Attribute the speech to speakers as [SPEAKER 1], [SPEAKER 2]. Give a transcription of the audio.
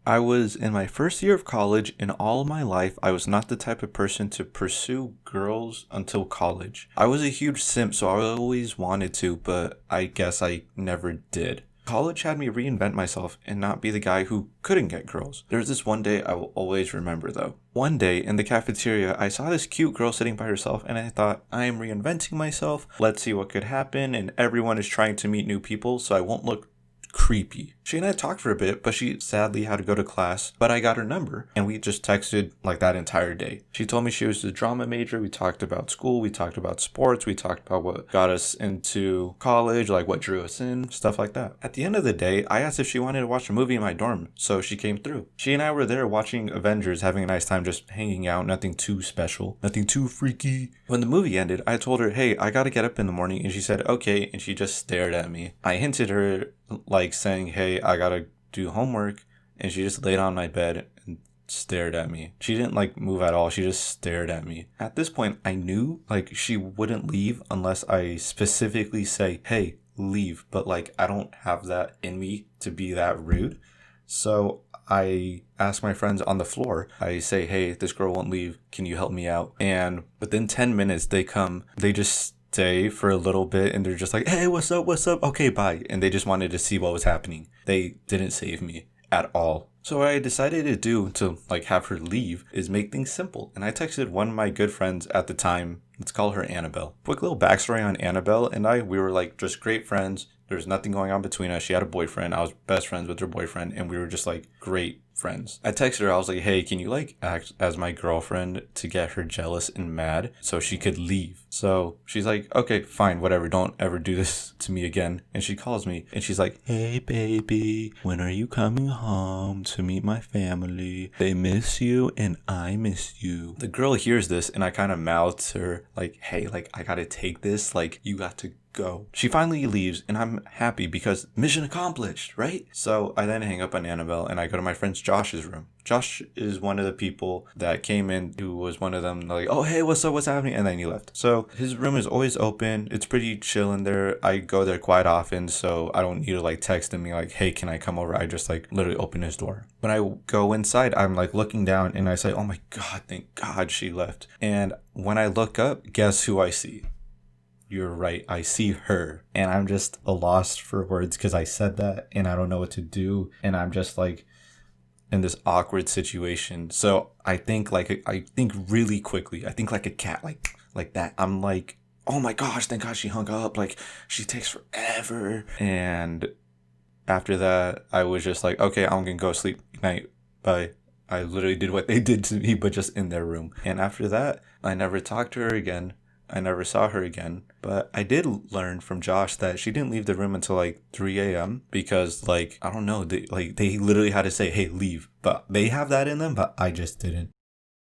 [SPEAKER 1] I was in my first year of college. In all of my life, I was not the type of person to pursue girls until college. I was a huge simp, so I always wanted to, but I guess I never did. College had me reinvent myself and not be the guy who couldn't get girls. There's this one day I will always remember though. One day in the cafeteria, I saw this cute girl sitting by herself and I thought, I am reinventing myself. Let's see what could happen. And everyone is trying to meet new people, so I won't look creepy. She and I talked for a bit, but she sadly had to go to class. But I got her number and we just texted like that entire day. She told me she was a drama major. We talked about school, we talked about sports, we talked about what got us into college, like what drew us in, stuff like that. At the end of the day, I asked if she wanted to watch a movie in my dorm, so she came through. She and I were there watching Avengers, having a nice time, just hanging out, nothing too special, nothing too freaky. When the movie ended, I told her, hey, I gotta get up in the morning, and she said, okay, and she just stared at me. I hinted her, like saying, hey, I gotta do homework, and she just laid on my bed and stared at me. She didn't like move at all. She just stared at me. At this point, I knew like she wouldn't leave unless I specifically say, hey, leave. But like I don't have that in me to be that rude. So I ask my friends on the floor. I say, hey, this girl won't leave. Can you help me out? And within 10 minutes they come. They just stay for a little bit and they're just like, hey, what's up, okay, bye. And they just wanted to see what was happening. They didn't save me at all. So what I decided to do to like have her leave is make things simple. And I texted one of my good friends at the time. Let's call her Annabelle. Quick little backstory on Annabelle and I. We were like just great friends. There's nothing going on between us. She had a boyfriend. I was best friends with her boyfriend and we were just like great friends. I texted her. I was like, hey, can you like act as my girlfriend to get her jealous and mad so she could leave? So she's like, okay, fine, whatever. Don't ever do this to me again. And she calls me and she's like, hey, baby, when are you coming home to meet my family? They miss you and I miss you. The girl hears this and I kind of mouth to her like, hey, like I gotta take this. Like you got to go. She finally leaves and I'm happy because mission accomplished, right? So I then hang up on Annabelle and I go to my friend Josh's room. Josh is one of the people that came in who was one of them like, oh, hey, what's up? What's happening? And then he left. So his room is always open. It's pretty chill in there. I go there quite often. So I don't need to like text him like, hey, can I come over? I just like literally open his door. When I go inside, I'm like looking down and I say, oh my God, thank God she left. And when I look up, guess who I see? You're right. I see her and I'm just a lost for words because I said that and I don't know what to do. And I'm just like in this awkward situation. So I think really quickly. I think like a cat, like that. I'm like, oh my gosh, thank God she hung up. Like she takes forever. And after that, I was just like, okay, I'm going to go sleep. Good night. Bye. I literally did what they did to me, but just in their room. And after that, I never talked to her again. I never saw her again, but I did learn from Josh that she didn't leave the room until like 3 a.m. because like, I don't know, they literally had to say, hey, leave, but they have that in them, but I just didn't.